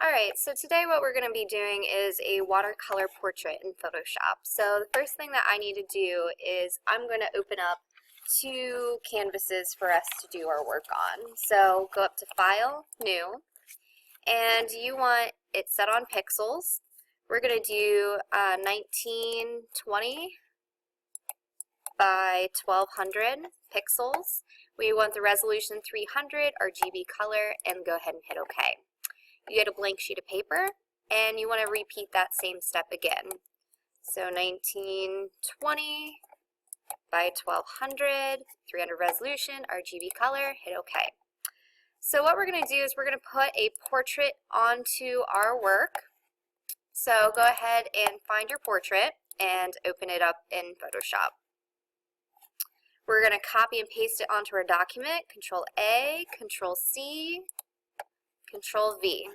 Alright, so today what we're going to be doing is a watercolor portrait in Photoshop. So the first thing that I need to do is I'm going to open up two canvases for us to do our work on. So go up to File, New, and you want it set on pixels. We're going to do 1920 by 1200 pixels. We want the resolution 300 RGB color, and go ahead and hit OK. You get a blank sheet of paper, and you want to repeat that same step again. So 1920 by 1200, 300 resolution, RGB color, hit OK. So what we're going to do is we're going to put a portrait onto our work. So go ahead and find your portrait and open it up in Photoshop. We're going to copy and paste it onto our document, Control A, Control C, Control V.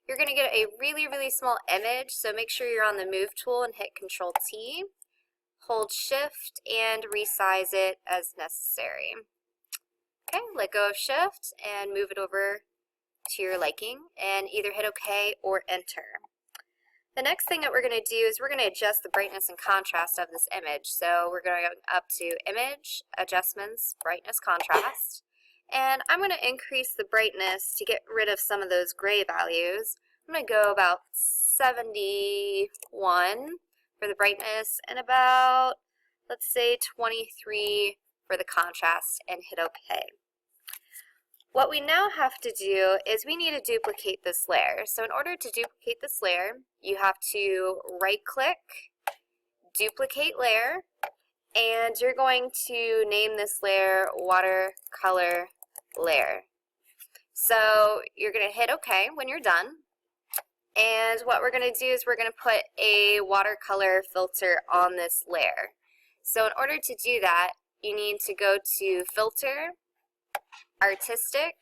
You're going to get a really small image, so make sure you're on the Move tool and hit Control T. Hold Shift and resize it as necessary. Okay, let go of Shift and move it over to your liking, and either hit OK or Enter. The next thing that we're going to do is we're going to adjust the brightness and contrast of this image. So we're going up to Image, Adjustments, Brightness, Contrast. And I'm going to increase the brightness to get rid of some of those gray values. I'm going to go about 71 for the brightness and about, let's say, 23 for the contrast, and hit OK. What we now have to do is we need to duplicate this layer. So in order to duplicate this layer, you have to right-click, Duplicate Layer, and you're going to name this layer Watercolor Layer. So you're going to hit OK when you're done. And what we're going to do is we're going to put a watercolor filter on this layer. So in order to do that, you need to go to Filter, Artistic,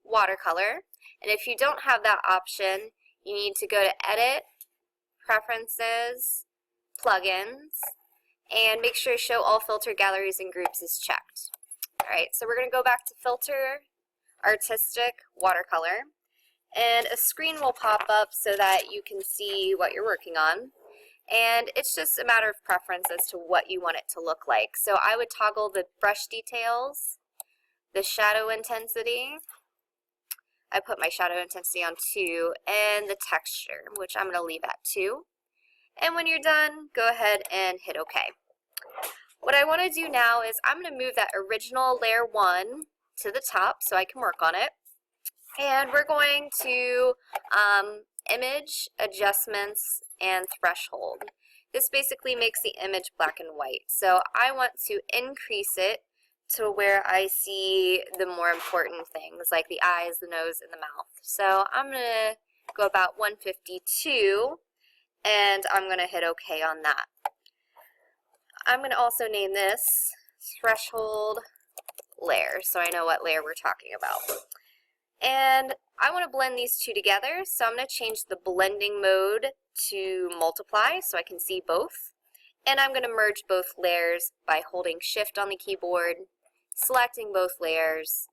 Watercolor. And if you don't have that option, you need to go to Edit, Preferences, Plugins, and make sure Show All Filter Galleries and Groups is checked. Alright, so we're going to go back to Filter, Artistic, Watercolor, and a screen will pop up so that you can see what you're working on. And it's just a matter of preference as to what you want it to look like. So I would toggle the brush details, the shadow intensity. I put my shadow intensity on 2, and the texture, which I'm going to leave at 2. And when you're done, go ahead and hit OK. What I want to do now is I'm going to move that original layer 1 to the top so I can work on it. And we're going to Image, Adjustments, and Threshold. This basically makes the image black and white. So I want to increase it to where I see the more important things, like the eyes, the nose, and the mouth. So I'm going to go about 152, and I'm going to hit OK on that. I'm going to also name this Threshold Layer, so I know what layer we're talking about. And I want to blend these two together, so I'm going to change the blending mode to multiply so I can see both. And I'm going to merge both layers by holding Shift on the keyboard, selecting both layers,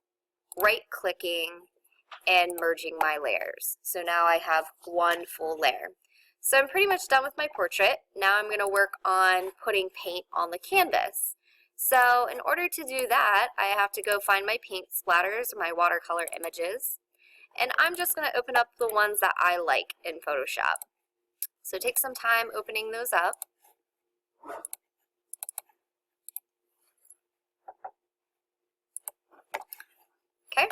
right-clicking, and merging my layers. So now I have one full layer. So I'm pretty much done with my portrait. Now I'm going to work on putting paint on the canvas. So in order to do that, I have to go find my paint splatters, my watercolor images, and I'm just going to open up the ones that I like in Photoshop. So take some time opening those up. Okay,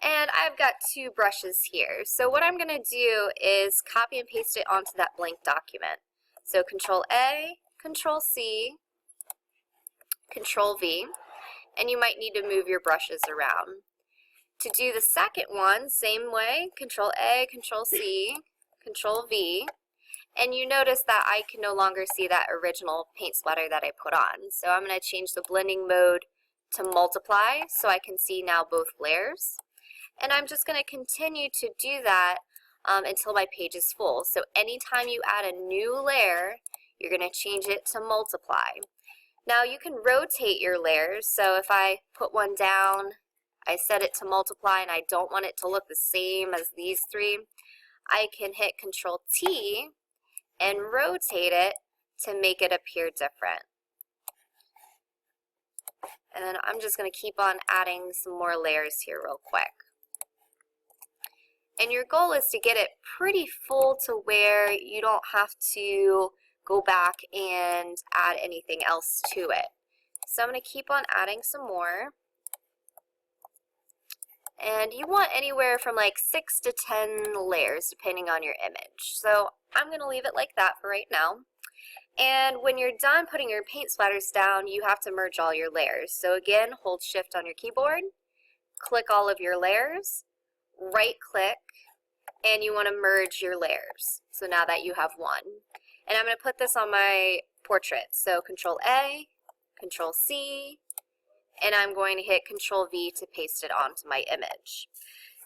and I've got two brushes here. So what I'm going to do is copy and paste it onto that blank document. So Control A, Control C, Control V, and you might need to move your brushes around. To do the second one, same way, Control A, Control C, Control V, and you notice that I can no longer see that original paint splatter that I put on. So I'm going to change the blending mode to multiply so I can see now both layers. And I'm just going to continue to do that until my page is full. So anytime you add a new layer, you're going to change it to multiply. Now you can rotate your layers, so if I put one down, I set it to multiply and I don't want it to look the same as these three, I can hit Control T and rotate it to make it appear different. And then I'm just going to keep on adding some more layers here real quick. And your goal is to get it pretty full to where you don't have to go back and add anything else to it. So I'm going to keep on adding some more. And you want anywhere from like 6 to 10 layers depending on your image. So I'm going to leave it like that for right now. And when you're done putting your paint splatters down, you have to merge all your layers. So again, hold Shift on your keyboard, click all of your layers, right click, and you want to merge your layers. So now that you have one. And I'm going to put this on my portrait. So Control A, Control C, and I'm going to hit Control V to paste it onto my image.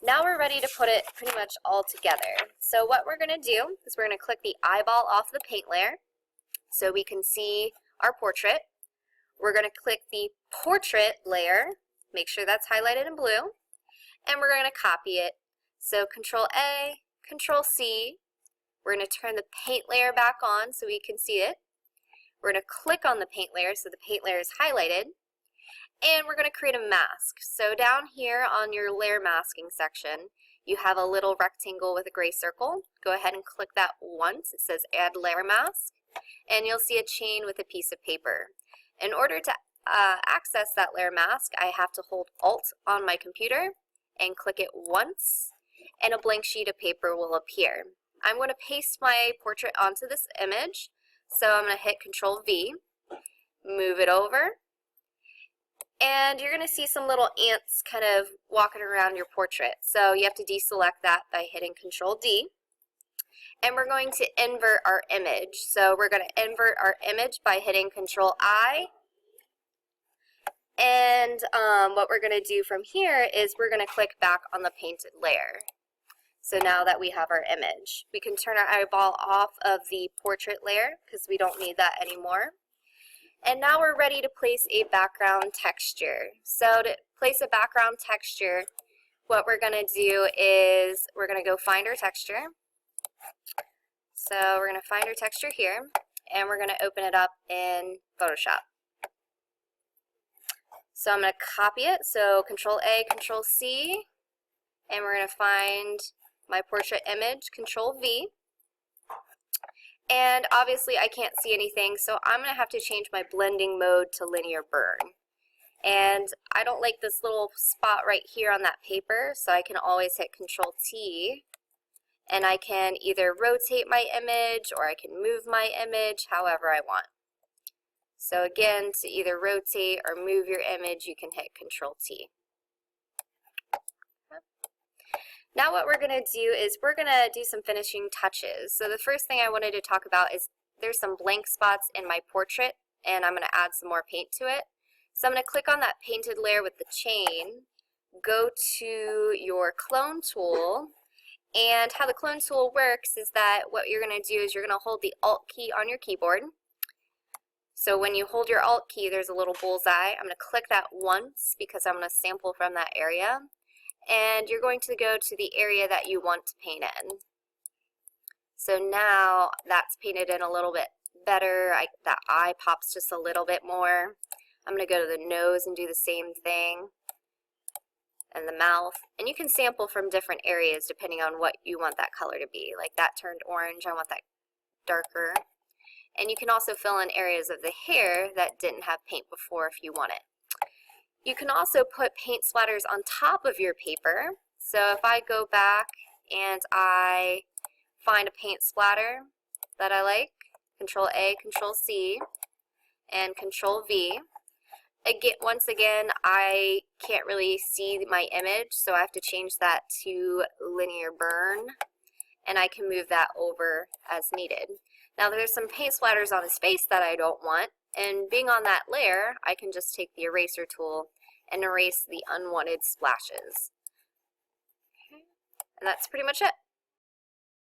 Now we're ready to put it pretty much all together. So what we're going to do is we're going to click the eyeball off the paint layer so we can see our portrait. We're going to click the portrait layer, make sure that's highlighted in blue, and we're going to copy it. So Control A, Control C, we're going to turn the paint layer back on so we can see it. We're going to click on the paint layer so the paint layer is highlighted. And we're going to create a mask. So down here on your layer masking section, you have a little rectangle with a gray circle. Go ahead and click that once. It says Add Layer Mask. And you'll see a chain with a piece of paper. In order to access that layer mask, I have to hold Alt on my computer and click it once, and a blank sheet of paper will appear. I'm going to paste my portrait onto this image, so I'm going to hit Control V, move it over, and you're going to see some little ants kind of walking around your portrait. So you have to deselect that by hitting Control D. And we're going to invert our image. So we're going to invert our image by hitting Control I. And what we're going to do from here is we're going to click back on the painted layer. So now that we have our image, we can turn our eyeball off of the portrait layer because we don't need that anymore. And now we're ready to place a background texture. So to place a background texture, what we're going to do is we're going to go find our texture. So we're going to find our texture here, and we're going to open it up in Photoshop. So I'm going to copy it, so Control A, Control C, and we're going to find my portrait image, Control V. And obviously I can't see anything, so I'm going to have to change my blending mode to linear burn. And I don't like this little spot right here on that paper, so I can always hit Control T, and I can either rotate my image or I can move my image however I want. So again, to either rotate or move your image, you can hit Control T. Now what we're going to do is we're going to do some finishing touches. So the first thing I wanted to talk about is there's some blank spots in my portrait, and I'm going to add some more paint to it. So I'm going to click on that painted layer with the chain, go to your clone tool, and how the clone tool works is that what you're going to do is you're going to hold the Alt key on your keyboard. So when you hold your Alt key, there's a little bullseye. I'm going to click that once because I'm going to sample from that area. And you're going to go to the area that you want to paint in. So now that's painted in a little bit better. That eye pops just a little bit more. I'm going to go to the nose and do the same thing, and the mouth. And you can sample from different areas depending on what you want that color to be. Like that turned orange, I want that darker. And you can also fill in areas of the hair that didn't have paint before if you want it. You can also put paint splatters on top of your paper. So if I go back and I find a paint splatter that I like, Control A, Control C, and Control V. Once again, I can't really see my image, so I have to change that to linear burn, and I can move that over as needed. Now there's some paint splatters on his face that I don't want, and being on that layer, I can just take the eraser tool and erase the unwanted splashes. And that's pretty much it.